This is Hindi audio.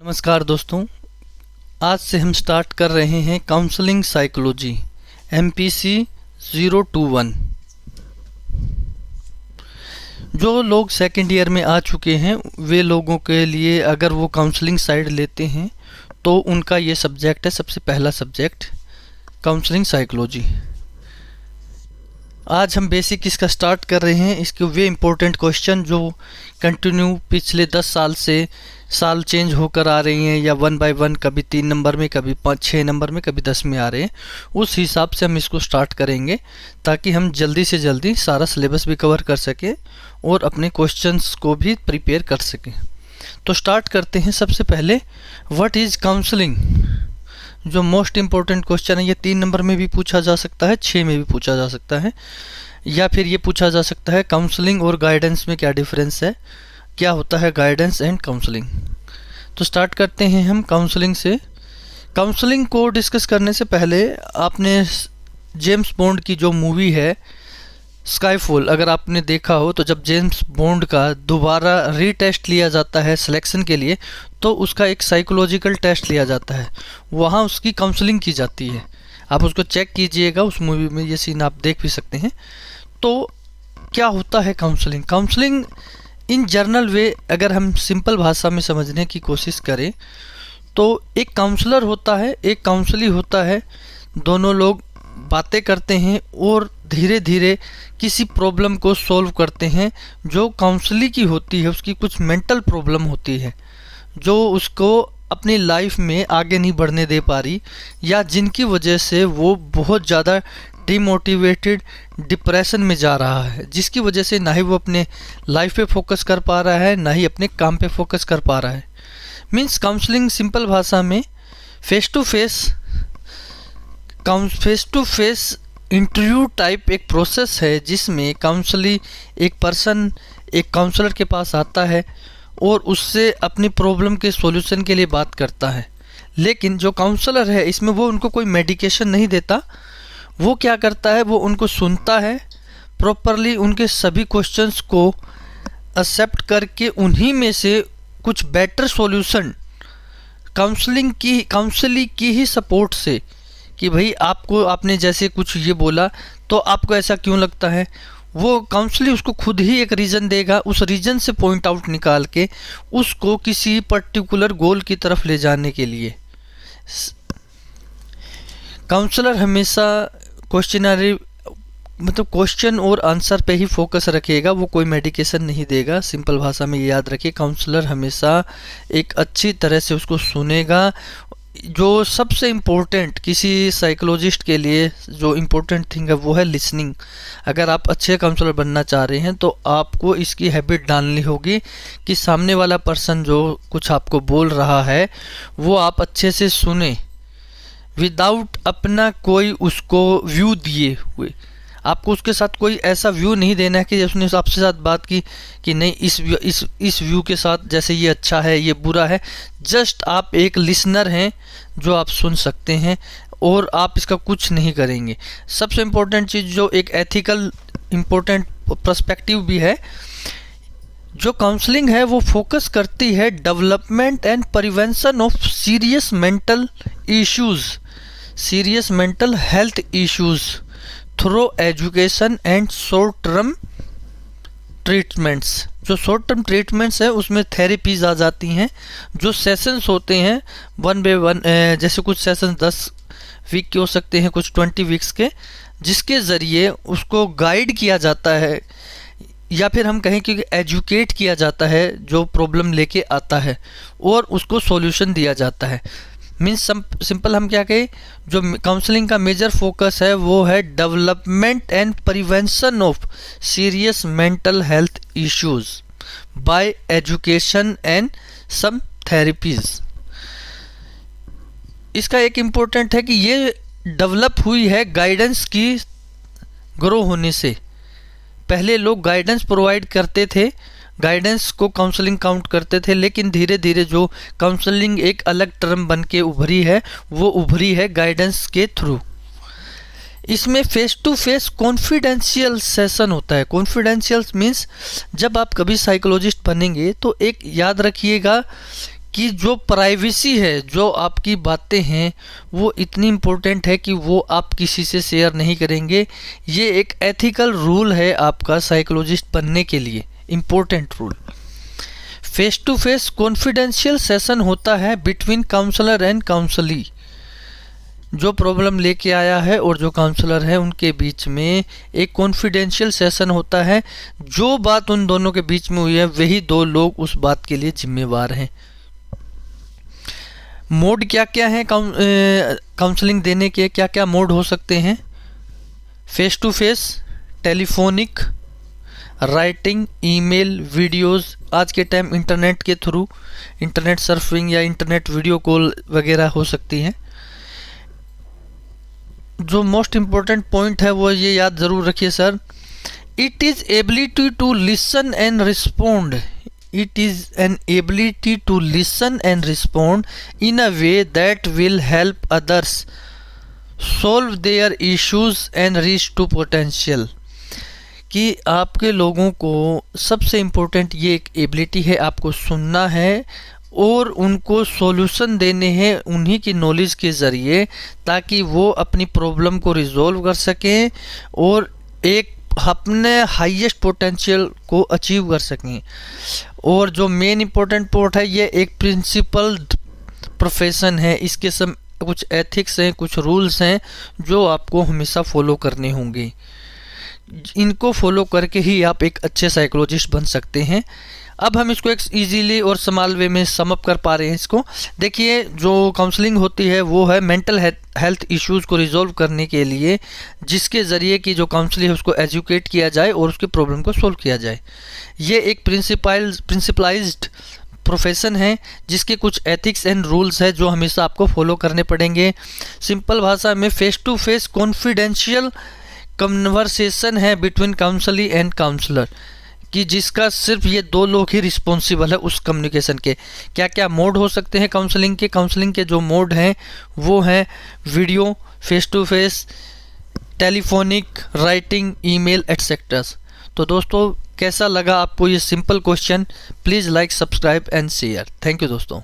नमस्कार दोस्तों, आज से हम स्टार्ट कर रहे हैं काउंसलिंग साइकोलॉजी MPC 021। जो लोग सेकेंड ईयर में आ चुके हैं वे लोगों के लिए अगर वो काउंसलिंग साइड लेते हैं तो उनका ये सब्जेक्ट है, सबसे पहला सब्जेक्ट काउंसलिंग साइकोलॉजी। आज हम बेसिक इसका स्टार्ट कर रहे हैं। इसके वे इम्पोर्टेंट क्वेश्चन जो कंटिन्यू पिछले 10 साल से साल चेंज होकर आ रही हैं, या 1 बाय 1, कभी 3 नंबर में, कभी 5-6 नंबर में, कभी 10 में आ रहे हैं, उस हिसाब से हम इसको स्टार्ट करेंगे ताकि हम जल्दी से जल्दी सारा सिलेबस भी कवर कर सकें और अपने क्वेश्चंस को भी प्रिपेयर कर सकें। तो स्टार्ट करते हैं। सबसे पहले व्हाट इज़ काउंसलिंग, जो मोस्ट इम्पोर्टेंट क्वेश्चन है। ये 3 नंबर में भी पूछा जा सकता है, 6 में भी पूछा जा सकता है, या फिर ये पूछा जा सकता है काउंसलिंग और गाइडेंस में क्या डिफरेंस है, क्या होता है गाइडेंस एंड काउंसलिंग। तो स्टार्ट करते हैं हम काउंसलिंग से। काउंसलिंग को डिस्कस करने से पहले आपने जेम्स बॉन्ड की जो मूवी है स्काईफॉल, अगर आपने देखा हो, तो जब जेम्स बॉन्ड का दोबारा रीटेस्ट लिया जाता है सिलेक्शन के लिए तो उसका एक साइकोलॉजिकल टेस्ट लिया जाता है, वहाँ उसकी काउंसलिंग की जाती है। आप उसको चेक कीजिएगा, उस मूवी में ये सीन आप देख भी सकते हैं। तो क्या होता है काउंसलिंग? काउंसलिंग इन जनरल वे अगर हम सिंपल भाषा में समझने की कोशिश करें तो एक काउंसलर होता है, एक काउंसली होता है, दोनों लोग बातें करते हैं और धीरे धीरे किसी प्रॉब्लम को सॉल्व करते हैं। जो काउंसली की होती है उसकी कुछ मेंटल प्रॉब्लम होती है जो उसको अपनी लाइफ में आगे नहीं बढ़ने दे पा रही, या जिनकी वजह से वो बहुत ज़्यादा डिमोटिवेटेड डिप्रेशन में जा रहा है, जिसकी वजह से ना ही वो अपने लाइफ पे फोकस कर पा रहा है, ना ही अपने काम पे फोकस कर पा रहा है। मीन्स काउंसलिंग सिंपल भाषा में face to face interview type एक प्रोसेस है, जिसमें काउंसली एक पर्सन एक काउंसलर के पास आता है और उससे अपनी प्रॉब्लम के सॉल्यूशन के लिए बात करता है। लेकिन जो काउंसलर है इसमें वो उनको कोई मेडिकेशन नहीं देता, वो क्या करता है, वो उनको सुनता है प्रॉपरली, उनके सभी क्वेश्चंस को एक्सेप्ट करके उन्हीं में से कुछ बेटर सॉल्यूशन काउंसलिंग की ही सपोर्ट से, कि भाई आपने जैसे कुछ ये बोला तो आपको ऐसा क्यों लगता है, वो काउंसली उसको खुद ही एक रीज़न देगा, उस रीज़न से पॉइंट आउट निकाल के उसको किसी पर्टिकुलर गोल की तरफ ले जाने के लिए। काउंसलर हमेशा क्वेश्चन और आंसर पे ही फोकस रखेगा, वो कोई मेडिकेशन नहीं देगा। सिंपल भाषा में ये याद रखिए, काउंसलर हमेशा एक अच्छी तरह से उसको सुनेगा। जो सबसे इम्पोर्टेंट किसी साइकोलॉजिस्ट के लिए जो इम्पोर्टेंट थिंग है वो है लिसनिंग। अगर आप अच्छे काउंसलर बनना चाह रहे हैं तो आपको इसकी हैबिट डालनी होगी कि सामने वाला पर्सन जो कुछ आपको बोल रहा है वो आप अच्छे से सुने, विदाउट अपना कोई उसको व्यू दिए हुए। आपको उसके साथ कोई ऐसा व्यू नहीं देना है कि उसने आपसे साथ बात की कि नहीं इस व्यू के साथ जैसे ये अच्छा है ये बुरा है। जस्ट आप एक लिसनर हैं जो आप सुन सकते हैं और आप इसका कुछ नहीं करेंगे। सबसे इम्पोर्टेंट चीज़ जो एक एथिकल इम्पोर्टेंट पर्सपेक्टिव भी है, जो काउंसलिंग है वो फोकस करती है development and prevention of serious mental health issues through education and short term treatments. जो शॉर्ट टर्म ट्रीटमेंट्स है उसमें थेरेपीज आ जाती हैं, जो सेशंस होते हैं 1 बाय 1, जैसे कुछ सेशन 10 वीक के हो सकते हैं, कुछ 20 वीक्स के, जिसके ज़रिए उसको गाइड किया जाता है, या फिर हम कहें कि एजुकेट किया जाता है जो प्रॉब्लम लेके आता है, और उसको सॉल्यूशन दिया जाता है। मीन्स सिंपल हम क्या कहें, जो काउंसलिंग का मेजर फोकस है वो है development and prevention of serious mental health issues by education and some therapies. इसका एक इम्पोर्टेंट है कि ये डेवलप हुई है गाइडेंस की ग्रो होने से। पहले लोग गाइडेंस प्रोवाइड करते थे, गाइडेंस को काउंसलिंग काउंट करते थे, लेकिन धीरे धीरे जो काउंसलिंग एक अलग टर्म बन के उभरी है वो उभरी है गाइडेंस के थ्रू। इसमें face to face confidential session होता है। कॉन्फिडेंशियल मीन्स जब आप कभी साइकोलॉजिस्ट बनेंगे तो एक याद रखिएगा कि जो प्राइवेसी है, जो आपकी बातें हैं, वो इतनी इम्पोर्टेंट है कि वो आप किसी से शेयर नहीं करेंगे। ये एक एथिकल रूल है आपका साइकोलॉजिस्ट बनने के लिए, important rule. Face to face confidential session होता है बिटवीन काउंसलर एंड काउंसली। जो प्रॉब्लम लेके आया है और जो काउंसलर है उनके बीच में एक कॉन्फिडेंशियल सेशन होता है। जो बात उन दोनों के बीच में हुई है वही दो लोग उस बात के लिए जिम्मेवार हैं। मोड क्या क्या है काउंसलिंग देने के, क्या क्या मोड हो सकते हैं? Face to face, telephonic, writing, email, videos, आज के टाइम इंटरनेट के थ्रू, इंटरनेट सर्फिंग या इंटरनेट वीडियो कॉल वगैरह हो सकती हैं। जो मोस्ट इम्पोर्टेंट पॉइंट है वो ये याद ज़रूर रखिए sir, it is ability to listen and respond. It is an ability to listen and respond in a way that will help others solve their issues and reach to potential। कि आपके लोगों को सबसे इम्पोर्टेंट ये एक एबिलिटी है, आपको सुनना है और उनको सॉल्यूशन देने हैं उन्हीं की नॉलेज के ज़रिए, ताकि वो अपनी प्रॉब्लम को रिजॉल्व कर सकें और एक अपने हाईएस्ट पोटेंशियल को अचीव कर सकें। और जो मेन इम्पोर्टेंट पॉइंट है, ये एक प्रिंसिपल्ड प्रोफेशन है, इसके सब कुछ एथिक्स हैं, कुछ रूल्स हैं जो आपको हमेशा फॉलो करने होंगे। इनको फॉलो करके ही आप एक अच्छे साइकोलॉजिस्ट बन सकते हैं। अब हम इसको एक इजीली और स्मॉल वे में सम अप कर पा रहे हैं इसको। देखिए, जो काउंसलिंग होती है वो है मेंटल हेल्थ इश्यूज़ को रिजॉल्व करने के लिए, जिसके ज़रिए कि जो काउंसलर है उसको एजुकेट किया जाए और उसके प्रॉब्लम को सोल्व किया जाए। ये एक प्रिंसिपलाइज्ड प्रोफेशन है जिसके कुछ एथिक्स एंड रूल्स है जो हमेशा आपको फॉलो करने पड़ेंगे। सिंपल भाषा में face to face confidential conversation है बिटवीन काउंसली एंड काउंसलर, कि जिसका सिर्फ ये दो लोग ही रिस्पॉन्सिबल है उस कम्युनिकेशन के। क्या क्या मोड हो सकते हैं काउंसलिंग के? काउंसलिंग के जो मोड हैं वो हैं video, face to face, telephonic, writing, email etcetera. तो दोस्तों, कैसा लगा आपको ये simple question? Please like, subscribe and share. Thank you दोस्तों।